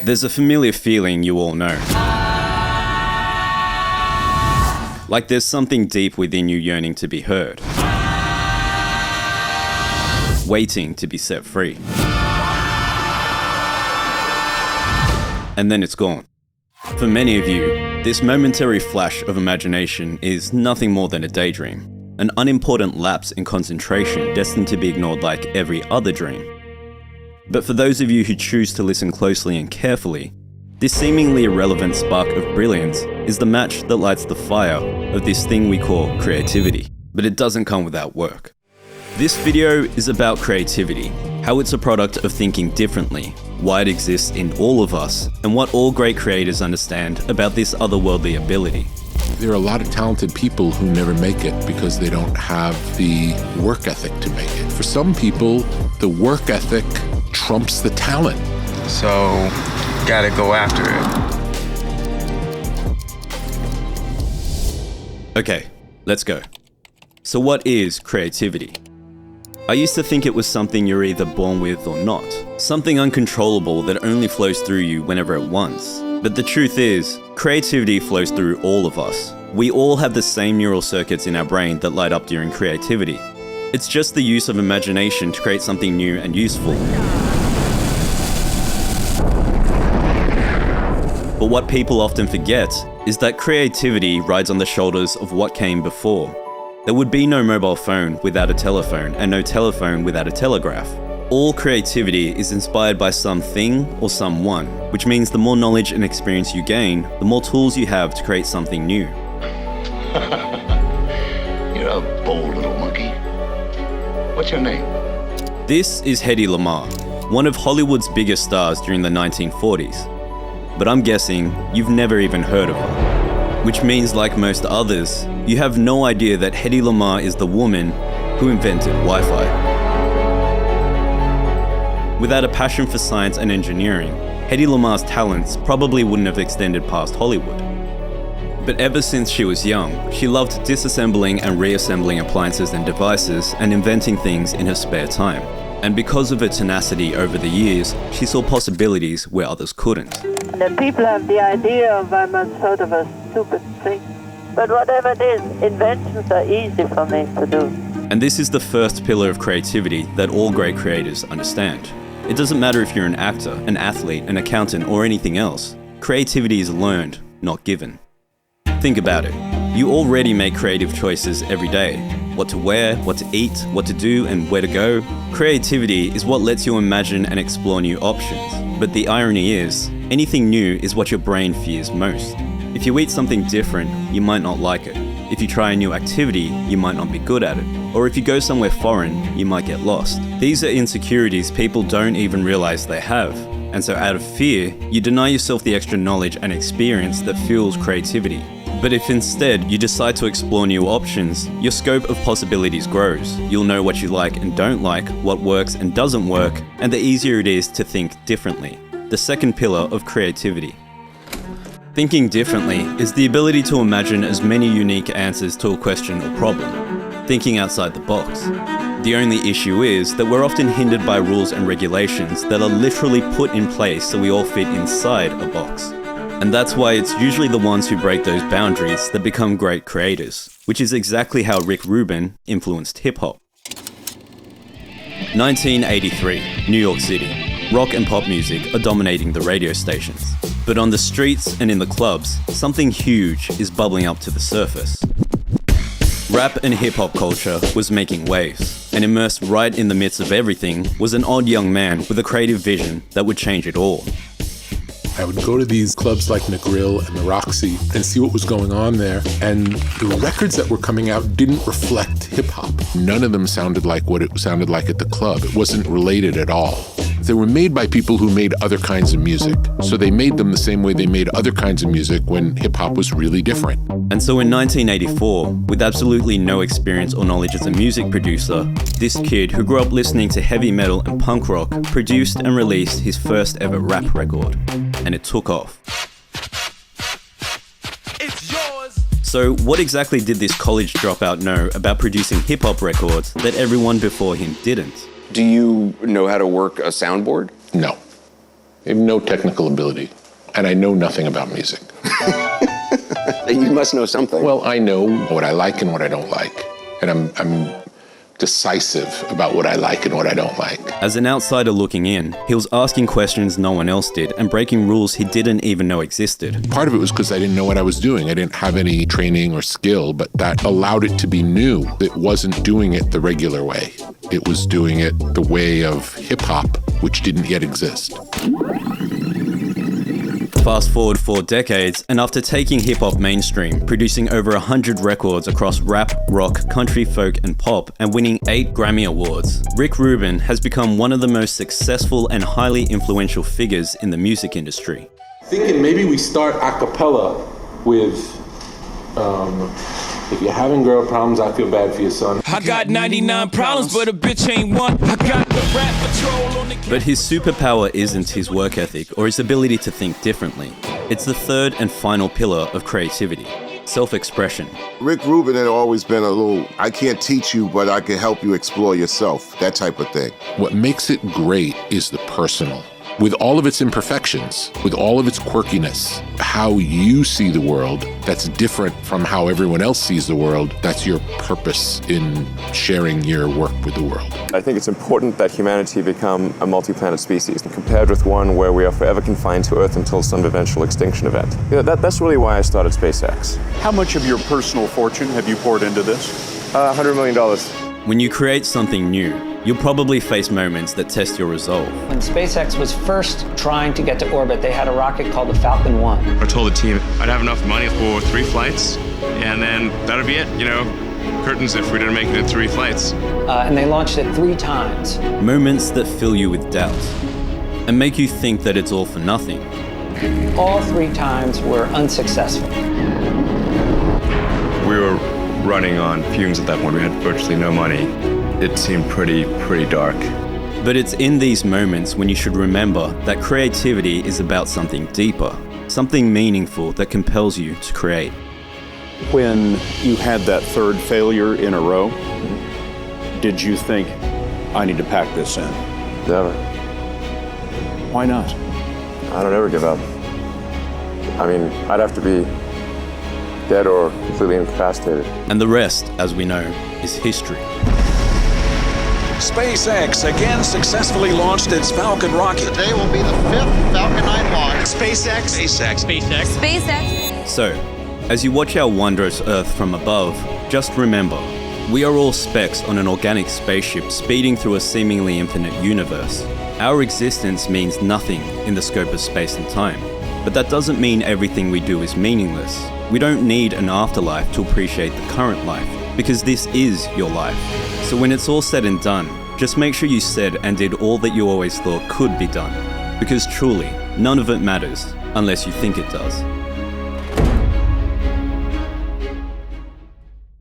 There's a familiar feeling you all know. Like there's something deep within you yearning to be heard. Waiting to be set free. And then it's gone. For many of you, this momentary flash of imagination is nothing more than a daydream, an unimportant lapse in concentration destined to be ignored like every other dream. But for those of you who choose to listen closely and carefully, this seemingly irrelevant spark of brilliance is the match that lights the fire of this thing we call creativity. But it doesn't come without work. This video is about creativity, how it's a product of thinking differently, why it exists in all of us, and what all great creators understand about this otherworldly ability. There are a lot of talented people who never make it because they don't have the work ethic to make it. For some people, the work ethic trumps the talent. So, gotta go after it. Okay, let's go. So what is creativity? I used to think it was something you're either born with or not, something uncontrollable that only flows through you whenever it wants. But the truth is, creativity flows through all of us. We all have the same neural circuits in our brain that light up during creativity. It's just the use of imagination to create something new and useful. But what people often forget is that creativity rides on the shoulders of what came before. There would be no mobile phone without a telephone, and no telephone without a telegraph. All creativity is inspired by something or someone, which means the more knowledge and experience you gain, the more tools you have to create something new. You're a bold little monkey. What's your name? This is Hedy Lamarr, one of Hollywood's biggest stars during the 1940s. But I'm guessing you've never even heard of her. Which means, like most others, you have no idea that Hedy Lamarr is the woman who invented Wi-Fi. Without a passion for science and engineering, Hedy Lamarr's talents probably wouldn't have extended past Hollywood. But ever since she was young, she loved disassembling and reassembling appliances and devices and inventing things in her spare time. And because of her tenacity over the years, she saw possibilities where others couldn't. The people have the idea of I'm a sort of a stupid thing. But whatever it is, inventions are easy for me to do. And this is the first pillar of creativity that all great creators understand. It doesn't matter if you're an actor, an athlete, an accountant, or anything else. Creativity is learned, not given. Think about it. You already make creative choices every day. What to wear, what to eat, what to do, and where to go. Creativity is what lets you imagine and explore new options. But the irony is, anything new is what your brain fears most. If you eat something different, you might not like it. If you try a new activity, you might not be good at it. Or if you go somewhere foreign, you might get lost. These are insecurities people don't even realize they have. And so out of fear, you deny yourself the extra knowledge and experience that fuels creativity. But if instead you decide to explore new options, your scope of possibilities grows. You'll know what you like and don't like, what works and doesn't work, and the easier it is to think differently. The second pillar of creativity. Thinking differently is the ability to imagine as many unique answers to a question or problem. Thinking outside the box. The only issue is that we're often hindered by rules and regulations that are literally put in place so we all fit inside a box. And that's why it's usually the ones who break those boundaries that become great creators, which is exactly how Rick Rubin influenced hip-hop. 1983, New York City. Rock and pop music are dominating the radio stations. But on the streets and in the clubs, something huge is bubbling up to the surface. Rap and hip-hop culture was making waves, and immersed right in the midst of everything was an odd young man with a creative vision that would change it all. I would go to these clubs like the Grill and the Roxy and see what was going on there. And the records that were coming out didn't reflect hip hop. None of them sounded like what it sounded like at the club. It wasn't related at all. They were made by people who made other kinds of music. So they made them the same way they made other kinds of music when hip hop was really different. And so in 1984, with absolutely no experience or knowledge as a music producer, this kid who grew up listening to heavy metal and punk rock produced and released his first ever rap record. And it took off. It's yours. So what exactly did this college dropout know about producing hip-hop records that everyone before him didn't? Do you know how to work a soundboard? No. I have no technical ability, and I know nothing about music. You must know something. Well, I know what I like and what I don't like, and I'm decisive about what I like and what I don't like. As an outsider looking in, he was asking questions no one else did and breaking rules he didn't even know existed. Part of it was because I didn't know what I was doing. I didn't have any training or skill, but that allowed it to be new. It wasn't doing it the regular way. It was doing it the way of hip-hop, which didn't yet exist. Fast forward 4 decades, and after taking hip-hop mainstream, producing over 100 records across rap, rock, country, folk, and pop, and winning 8 Grammy Awards, Rick Rubin has become one of the most successful and highly influential figures in the music industry. Thinking maybe we start a cappella with, if you're having girl problems, I feel bad for your son. I got 99 problems, but a bitch ain't one. I got the rap patrol on the... But his superpower isn't his work ethic or his ability to think differently. It's the third and final pillar of creativity, self-expression. Rick Rubin had always been a little, I can't teach you, but I can help you explore yourself, that type of thing. What makes it great is the personal. With all of its imperfections, with all of its quirkiness, how you see the world, that's different from how everyone else sees the world. That's your purpose in sharing your work with the world. I think it's important that humanity become a multi-planet species, compared with one where we are forever confined to Earth until some eventual extinction event. That's really why I started SpaceX. How much of your personal fortune have you poured into this? $100 million. When you create something new, you'll probably face moments that test your resolve. When SpaceX was first trying to get to orbit, they had a rocket called the Falcon 1. I told the team I'd have enough money for 3 flights, and then that'd be it, curtains if we didn't make it in 3 flights. And they launched it 3 times. Moments that fill you with doubt and make you think that it's all for nothing. All 3 times were unsuccessful. We were running on fumes at that point. We had virtually no money. It seemed pretty dark. But it's in these moments when you should remember that creativity is about something deeper, something meaningful that compels you to create. When you had that 3rd failure in a row, did you think, I need to pack this in? Never. Why not? I don't ever give up. I mean, I'd have to be dead or completely incapacitated. And the rest, as we know, is history. SpaceX again successfully launched its Falcon rocket. Today will be the 5th Falcon 9 launch. SpaceX. So, as you watch our wondrous Earth from above, just remember, we are all specks on an organic spaceship speeding through a seemingly infinite universe. Our existence means nothing in the scope of space and time, but that doesn't mean everything we do is meaningless. We don't need an afterlife to appreciate the current life, because this is your life. So when it's all said and done, just make sure you said and did all that you always thought could be done, because truly, none of it matters unless you think it does.